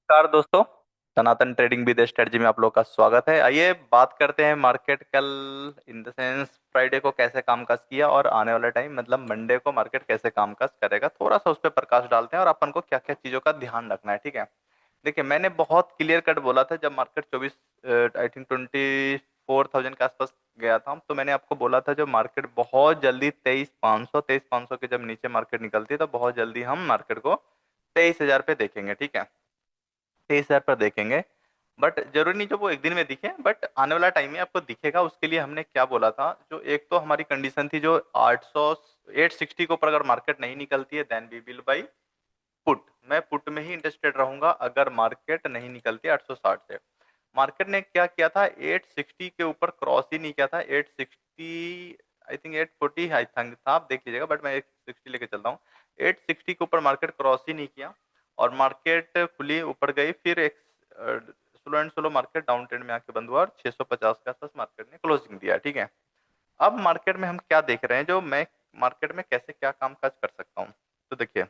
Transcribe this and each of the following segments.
नमस्कार दोस्तों। सनातन trading with strategy में आप लोग का स्वागत है। आइए बात करते हैं मार्केट कल इन द सेंस फ्राइडे को कैसे कामकाज किया और आने वाला टाइम मतलब मंडे को मार्केट कैसे कामकाज करेगा, थोड़ा सा उस पर प्रकाश डालते हैं और अपन को क्या क्या चीजों का ध्यान रखना है। ठीक है, देखिए मैंने बहुत क्लियर कट बोला था जब मार्केट 24 आई थिंक 24,000 के आसपास गया था, तो मैंने आपको बोला था जो मार्केट बहुत जल्दी 23,500 के जब नीचे मार्केट निकलती है तो बहुत जल्दी हम मार्केट को 23,000 पे देखेंगे। ठीक है, 23,000 पर देखेंगे। बट जरूरी नहीं जो वो एक दिन में दिखे, बट आने वाला टाइम में आपको दिखेगा। उसके लिए हमने क्या बोला था, जो एक तो हमारी कंडीशन थी जो 860 के ऊपर अगर मार्केट नहीं निकलती है then we will buy put. मैं पुट में ही इंटरेस्टेड रहूंगा अगर मार्केट नहीं निकलती 860 से। मार्केट ने क्या किया था, 860 के ऊपर क्रॉस ही नहीं किया था। 860 आई थिंक 840 आई थिंक था, आप देख लीजिएगा, बट मैं 860 लेके चलता हूँ। 860 के ऊपर मार्केट क्रॉस ही नहीं किया और मार्केट खुली ऊपर गई। फिर एक slow and slow market down trend में आके बंद हुआ और 650 के आसपास मार्केट ने क्लोजिंग दिया। ठीक है, अब मार्केट में हम क्या देख रहे हैं, जो मैं मार्केट में कैसे क्या काम काज कर सकता हूँ। तो देखिए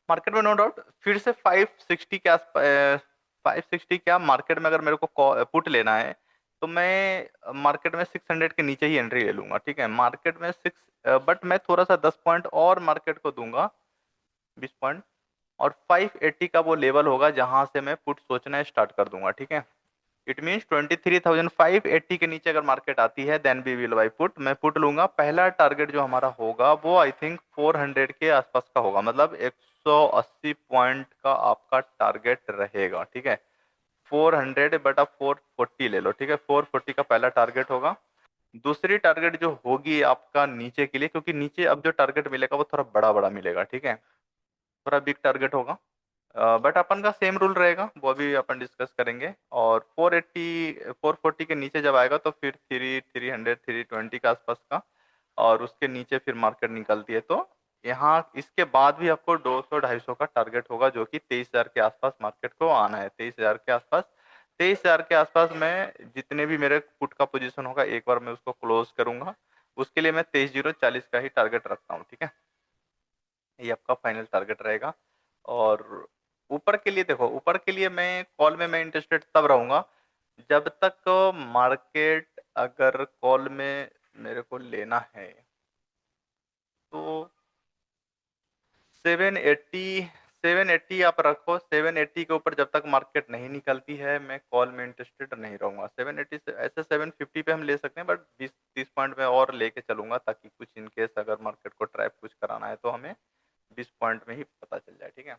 मार्केट में नो डाउट फिर से 560 के आसपास, 560 क्या मार्केट में अगर मेरे को पुट लेना है तो मैं मार्केट में 600 के नीचे ही एंट्री ले लूंगा। ठीक है, मार्केट में 6 बट मैं थोड़ा सा 10 पॉइंट और मार्केट को दूंगा, 20 पॉइंट, और 580 का वो लेवल होगा जहां से मैं पुट सोचना स्टार्ट कर दूंगा। ठीक है, इट मीन्स 23,580 के नीचे अगर मार्केट आती है then we will buy put. मैं पुट लूंगा। पहला टारगेट जो हमारा होगा वो आई थिंक 400 के आसपास का होगा, मतलब 180 पॉइंट का आपका टारगेट रहेगा। ठीक है, 400 बट आप 440 ले लो। ठीक है, 440 का पहला टारगेट होगा। दूसरी टारगेट जो होगी आपका नीचे के लिए, क्योंकि नीचे अब जो टारगेट मिलेगा वो थोड़ा बड़ा बड़ा मिलेगा। ठीक है, थोड़ा बिग टारगेट होगा, बट अपन का सेम रूल रहेगा, वो भी अपन डिस्कस करेंगे। और 440 के नीचे जब आएगा तो फिर 300 320 के आसपास का, और उसके नीचे फिर मार्केट निकलती है तो यहाँ इसके बाद भी आपको 200 250 का टारगेट होगा, जो कि 23,000 के आसपास मार्केट को आना है। 23,000 के आसपास, 23,000 के आसपास मैं जितने भी मेरे पुट का पोजीशन होगा एक बार मैं उसको क्लोज करूंगा। उसके लिए मैं 23,040 का ही टारगेट रखता हूँ। ठीक है, ये आपका फाइनल टारगेट रहेगा। और ऊपर के लिए देखो, ऊपर के लिए मैं कॉल में मैं इंटरेस्टेड तब रहूंगा जब तक मार्केट, अगर कॉल में मेरे को लेना है तो 780, 780 आप रखो। 780 के ऊपर जब तक मार्केट नहीं निकलती है मैं कॉल में इंटरेस्टेड नहीं रहूंगा। 780 से ऐसे 750 पे हम ले सकते हैं, बट 20-30 पॉइंट में और लेके चलूंगा ताकि कुछ इनकेस अगर मार्केट को ट्रैप कुछ कराना है तो हमें 20 पॉइंट में ही पता चल जाए। ठीक है,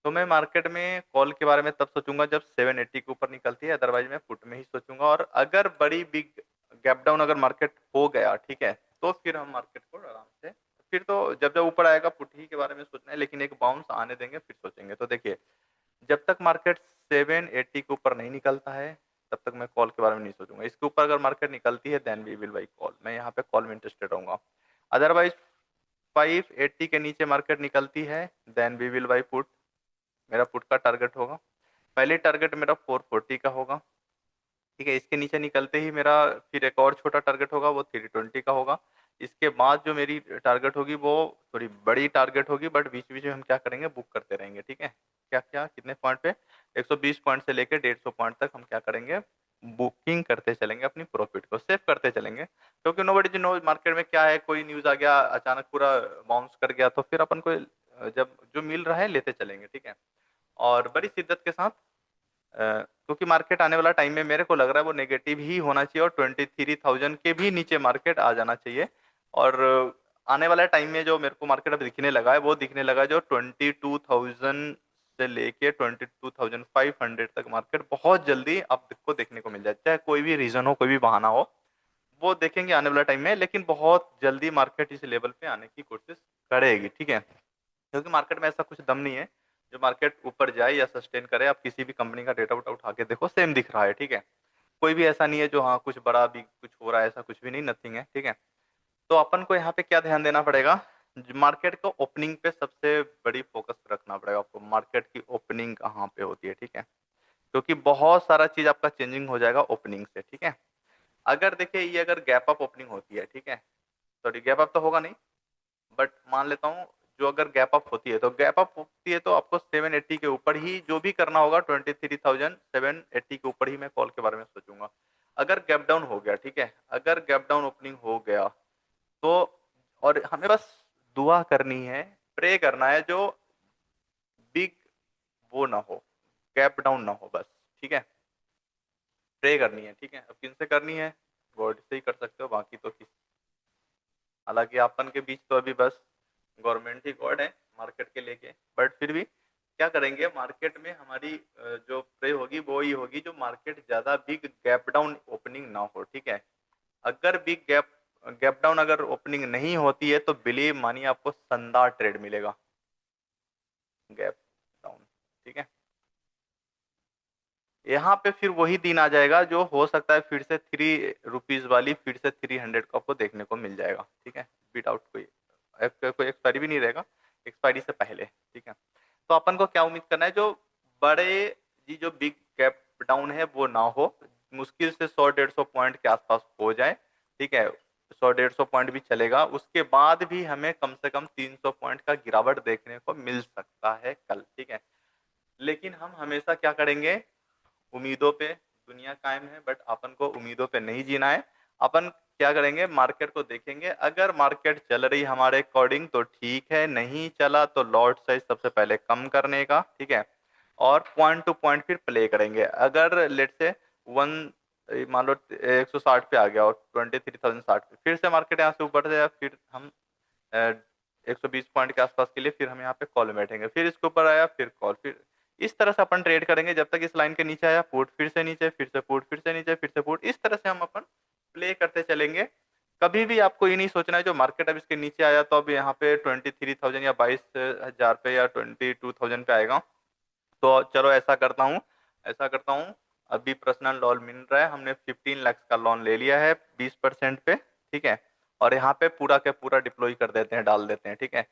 तो मैं मार्केट में कॉल के बारे में तब सोचूंगा जब 780 के ऊपर निकलती है, अदरवाइज मैं पुट में ही सोचूंगा। और अगर बड़ी बिग गैप डाउन अगर मार्केट हो गया, ठीक है, तो फिर हम मार्केट को आराम से, फिर तो जब जब ऊपर आएगा पुट ही के बारे में सोचना है, लेकिन एक बाउंस आने देंगे फिर सोचेंगे। तो देखिए जब तक मार्केट 780 के ऊपर नहीं निकलता है तब तक मैं कॉल के बारे में नहीं सोचूंगा। इसके ऊपर अगर मार्केट निकलती है then we will buy call, मैं यहाँ पे कॉल में इंटरेस्टेड रहूंगा। अदरवाइज 580 के नीचे मार्केट निकलती है then we will buy put, मेरा पुट का टारगेट होगा। पहले टारगेट मेरा 440 का होगा। ठीक है, इसके नीचे निकलते ही मेरा फिर एक और छोटा टारगेट होगा, वो 320 का होगा। इसके बाद जो मेरी टारगेट होगी वो थोड़ी बड़ी टारगेट होगी, बट बीच बीच में हम क्या करेंगे, बुक करते रहेंगे। ठीक है, क्या क्या कितने पॉइंट पे, 120 पॉइंट से लेकर 150 पॉइंट तक हम क्या करेंगे, बुकिंग करते चलेंगे, अपनी प्रॉफिट को सेव करते चलेंगे। क्योंकि नोबडी नो मार्केट में क्या है, कोई न्यूज आ गया अचानक पूरा बाउंस कर गया तो फिर अपन को जब जो मिल रहा है लेते चलेंगे। ठीक है, और बड़ी शिद्दत के साथ, क्योंकि मार्केट आने वाला टाइम में मेरे को लग रहा है वो नेगेटिव ही होना चाहिए और 23,000 के भी नीचे मार्केट आ जाना चाहिए। और आने वाला टाइम में जो मेरे को मार्केट अब दिखने लगा है वो दिखने लगा है जो 22,000 से लेके 22,500 तक मार्केट बहुत जल्दी आपको देखने को मिल जाए, चाहे कोई भी रीजन हो, कोई भी बहाना हो, वो देखेंगे आने वाला टाइम में। लेकिन बहुत जल्दी मार्केट इस लेवल पे आने की कोशिश करेगी। ठीक है, क्योंकि मार्केट में ऐसा कुछ दम नहीं है जो मार्केट ऊपर जाए या सस्टेन करे। आप किसी भी कंपनी का डेटा उठा उठा के देखो, सेम दिख रहा है। ठीक है, कोई भी ऐसा नहीं है जो हाँ कुछ बड़ा भी कुछ हो रहा है, ऐसा कुछ भी नहीं, नथिंग है। ठीक है, तो अपन को यहाँ पे क्या ध्यान देना पड़ेगा, मार्केट को ओपनिंग पे सबसे बड़ी फोकस रखना पड़ेगा आपको। मार्केट की ओपनिंग कहाँ पे होती है, ठीक है, क्योंकि बहुत सारा चीज आपका चेंजिंग हो जाएगा ओपनिंग से। ठीक है, अगर देखिए ये अगर गैप अप ओपनिंग होती है, ठीक है, सॉरी गैप अप तो होगा नहीं, बट मान लेता हूँ जो अगर गैप अप होती है, तो गैप अप होती है तो आपको 780 के ऊपर ही जो भी करना होगा, 23,780 के ऊपर ही मैं कॉल के बारे में सोचूंगा। अगर गैप डाउन हो गया, ठीक है, अगर गैप डाउन ओपनिंग हो गया तो, और हमें बस दुआ करनी है, प्रे करना है, जो बिग वो ना हो, गैप डाउन ना हो बस, ठीक है, प्रे करनी है, ठीक है। अब किनसे करनी है? गॉड से ही कर सकते हो, बाकी तो किस, हालांकि अपन के बीच तो अभी बस गवर्नमेंट ही गॉड है मार्केट के लेके, बट फिर भी क्या करेंगे, मार्केट में हमारी जो प्रे होगी वो ही होगी, जो मार्केट ज्यादा बिग गैप डाउन ओपनिंग ना हो, ठीक है। अगर बिग गैप गैप डाउन अगर ओपनिंग नहीं होती है तो बिलीव मानिए आपको शानदार ट्रेड मिलेगा, गैप डाउन, ठीक है। यहाँ पे फिर वही दिन आ जाएगा जो हो सकता है फिर से 3 रुपीज वाली फिर से 300 को आपको देखने को मिल जाएगा, ठीक है, विदाउट कोई एक्सपायरी भी नहीं रहेगा, एक्सपायरी से पहले, ठीक है। तो अपन को क्या उम्मीद करना है, जो बड़े जी जो बिग गैप डाउन है वो ना हो, मुश्किल से 100-150 पॉइंट के आसपास हो जाए, ठीक है, 100-150 पॉइंट भी चलेगा, उसके बाद भी हमें कम से कम 300 पॉइंट का गिरावट देखने को मिल सकता है कल, ठीक है। लेकिन हम हमेशा क्या करेंगे, उम्मीदों पे दुनिया कायम है, बट अपन को उम्मीदों पे नहीं जीना है। अपन क्या करेंगे, मार्केट को देखेंगे, अगर मार्केट चल रही हमारे अकॉर्डिंग तो ठीक है, नहीं चला तो लॉट साइज सबसे पहले कम करने का, ठीक है, और पॉइंट टू पॉइंट फिर प्ले करेंगे। अगर लेट से वन मान लो 160 पे आ गया और 23,060 पे फिर से मार्केट यहाँ से ऊपर से, फिर हम 120 पॉइंट के आसपास के लिए फिर हम यहाँ पे कॉल में बैठेंगे, फिर इसके ऊपर आया फिर कॉल, फिर इस तरह से अपन ट्रेड करेंगे जब तक इस लाइन के नीचे आया पुट, फिर से नीचे, फिर से पुट, फिर से नीचे, फिर से पुट, इस तरह से हम अपन प्ले करते चलेंगे। कभी भी आपको ये नहीं सोचना है जो मार्केट अब इसके नीचे आया तो अब यहाँ पे 23,000 या 22,000 पे या 22,000 पे आएगा, तो चलो ऐसा करता हूँ, अभी पर्सनल लोन मिल रहा है, हमने 15 लाख का लोन ले लिया है 20% पे, ठीक है, और यहाँ पे पूरा के पूरा डिप्लॉय कर देते हैं, डाल देते हैं, ठीक है।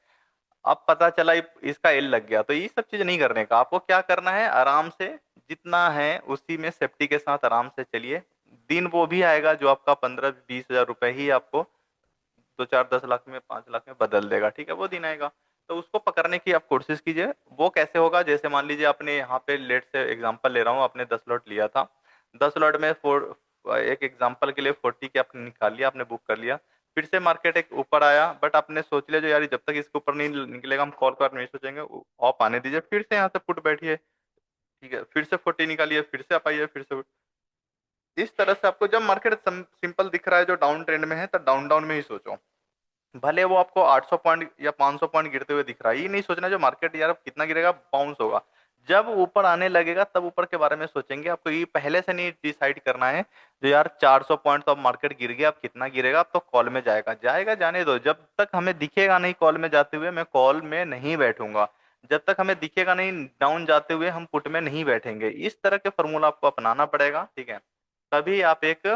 अब पता चला इसका एल लग गया, तो ये सब चीज नहीं करने का, आपको क्या करना है, आराम से जितना है उसी में सेफ्टी के साथ आराम से चलिए। दिन वो भी आएगा जो आपका 15-20 हजार रुपए ही आपको 2-4-10 लाख में 5 लाख में बदल देगा, ठीक है, वो दिन आएगा। तो उसको पकड़ने की आप कोशिश कीजिए। वो कैसे होगा, जैसे मान लीजिए आपने यहाँ पे लेट से एग्जांपल ले रहा हूँ, आपने 10 लॉट लिया था, 10 लॉट में एक एग्जांपल के लिए 40 के आपने निकाल लिया, आपने बुक कर लिया, फिर से मार्केट एक ऊपर आया, बट आपने सोच लिया जो यार जब तक इसके ऊपर नहीं निकलेगा हम कॉल पर नहीं सोचेंगे, ऑफ आने दीजिए, फिर से यहाँ से पुट बैठिए, ठीक है, फिर से 40 निकालिए, फिर से आप आइए, फिर से इस तरह से आपको जब मार्केट सिंपल दिख रहा है जो डाउन ट्रेंड में है, तो डाउन डाउन में ही सोचो। भले वो आपको 800 पॉइंट या 500 पॉइंट गिरते हुए दिख रहा है, ये नहीं सोचना जो मार्केट यार अब कितना गिरेगा, बाउंस होगा। जब ऊपर आने लगेगा तब ऊपर के बारे में सोचेंगे, आपको ये पहले से नहीं डिसाइड करना है जो यार 400 पॉइंट तो अब मार्केट गिर गया, अब कितना गिरेगा, अब तो कॉल में जाएगा, जाएगा जाने दो, जब तक हमें दिखेगा नहीं कॉल में जाते हुए मैं कॉल में नहीं बैठूंगा, जब तक हमें दिखेगा नहीं डाउन जाते हुए हम पुट में नहीं बैठेंगे। इस तरह के फॉर्मूला आपको अपनाना पड़ेगा, ठीक है, तभी आप एक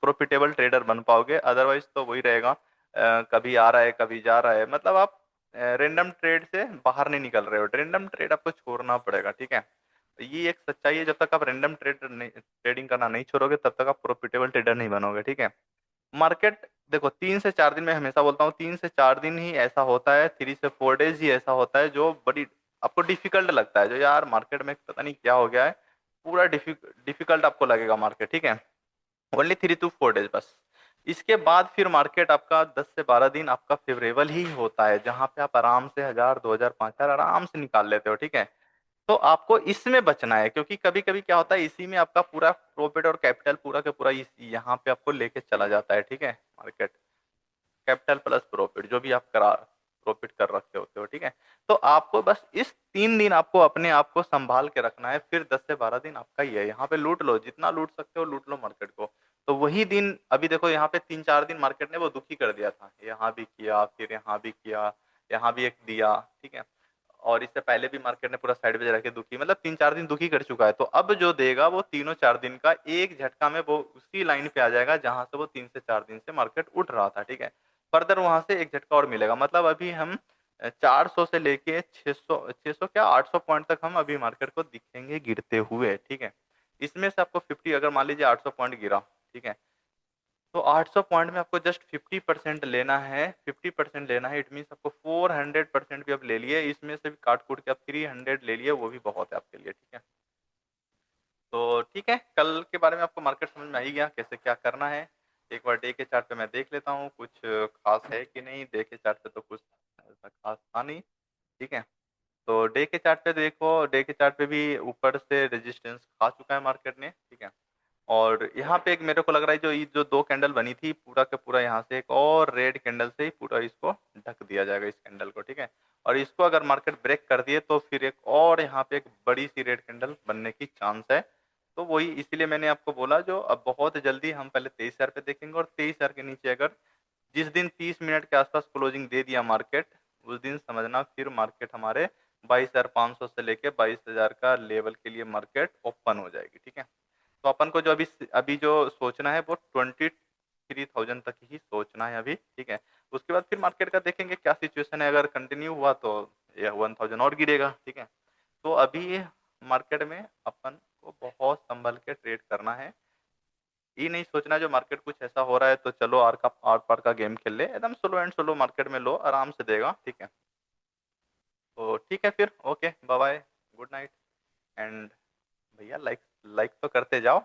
प्रॉफिटेबल ट्रेडर बन पाओगे, अदरवाइज तो वही रहेगा, कभी आ रहा है कभी जा रहा है, मतलब आप रेंडम ट्रेड से बाहर नहीं निकल रहे हो, रेंडम ट्रेड आपको छोड़ना पड़ेगा, ठीक है। ये एक सच्चाई है, जब तक आप रेंडम ट्रेडिंग करना नहीं छोड़ोगे तब तक आप प्रॉफिटेबल ट्रेडर नहीं बनोगे, ठीक है। मार्केट देखो 3 से 4 दिन में हमेशा बोलता हूँ, 3 से 4 दिन ही ऐसा होता है, 3 से 4 डेज ही ऐसा होता है जो बड़ी आपको डिफिकल्ट लगता है, जो यार मार्केट में पता नहीं क्या हो गया है, पूरा डिफिकल्ट आपको लगेगा मार्केट, ठीक है, ओनली 3 to 4 डेज बस। इसके बाद फिर मार्केट आपका 10 से 12 दिन आपका फेवरेबल ही होता है, जहां पे आप आराम से 1,000, 2,000, 5,000 आराम से निकाल लेते हो, ठीक है। तो आपको इसमें बचना है, क्योंकि कभी कभी क्या होता है इसी में आपका पूरा प्रॉफिट और कैपिटल पूरा का पूरा यहाँ पे आपको लेके चला जाता है, ठीक है, मार्केट कैपिटल प्लस प्रॉफिट जो भी आप करा प्रॉफिट कर रखे होते हो, ठीक है। तो आपको बस इस 3 दिन आपको अपने आप को संभाल के रखना है, फिर 10 से 12 दिन आपका ही है, यहाँ पे लूट लो जितना लूट सकते हो, लूट लो मार्केट को। तो वही दिन अभी देखो यहाँ पे 3-4 दिन मार्केट ने वो दुखी कर दिया था, यहाँ भी किया फिर यहाँ भी किया, यहाँ भी एक दिया, ठीक है, और इससे पहले भी मार्केट ने पूरा साइड में रख के दुखी, मतलब 3-4 दिन दुखी कर चुका है, तो अब जो देगा वो तीनों 4 दिन का एक झटका में वो उसी लाइन पे आ जाएगा जहां से वो 3 से 4 दिन से मार्केट उठ रहा था, ठीक है। फर्दर वहां से एक झटका और मिलेगा, मतलब अभी हम 400 से लेके 600 क्या 800 पॉइंट तक हम अभी मार्केट को दिखेंगे गिरते हुए, ठीक है। इसमें से आपको 50 अगर मान लीजिए 800 पॉइंट गिरा, ठीक है, तो 800 पॉइंट में आपको जस्ट 50% लेना है, 50% लेना है। इट मीन्स आपको 400% भी आप ले लिए, इसमें से भी काट कूट के आप 300 ले लिए, वो भी बहुत है आपके लिए, ठीक है। तो ठीक है, कल के बारे में आपको मार्केट समझ में आ ही गया कैसे क्या करना है। एक बार डे के चार्ट पे मैं देख लेता हूँ कुछ खास है कि नहीं। डे के चार्ट पे तो कुछ ऐसा खास था नहीं, ठीक है। तो डे के चार्ट पे देखो, डे के चार्ट पे भी ऊपर से रेजिस्टेंस खा चुका है मार्केट ने, ठीक है। और यहाँ पे एक मेरे को लग रहा है जो ये जो दो कैंडल बनी थी, पूरा का पूरा यहाँ से एक और रेड कैंडल से ही पूरा इसको ढक दिया जाएगा, इस कैंडल को, ठीक है। और इसको अगर मार्केट ब्रेक कर दिए तो फिर एक और यहाँ पे एक बड़ी सी रेड कैंडल बनने की चांस है। तो वही इसीलिए मैंने आपको बोला, जो अब बहुत जल्दी हम पहले 23,000 पे देखेंगे, और 23,000 के नीचे अगर जिस दिन 30 मिनट के आसपास क्लोजिंग दे दिया मार्केट, उस दिन समझना फिर मार्केट हमारे 22,500 से लेके 22,000 का लेवल के लिए मार्केट ओपन हो जाएगी, ठीक है। तो अपन को जो अभी अभी जो सोचना है वो 23,000 तक ही सोचना है अभी, ठीक है। उसके बाद फिर मार्केट का देखेंगे क्या सिचुएशन है, अगर कंटिन्यू हुआ तो ये 1,000 और गिरेगा, ठीक है। तो अभी मार्केट में अपन को बहुत संभल के ट्रेड करना है। ये नहीं सोचना जो मार्केट कुछ ऐसा हो रहा है तो चलो आर पार का गेम खेल ले, एकदम स्लो एंड स्लो मार्केट में लो, आराम से देगा, ठीक है। तो ठीक है फिर, okay, bye bye, good night. And भैया लाइक लाइक तो करते जाओ।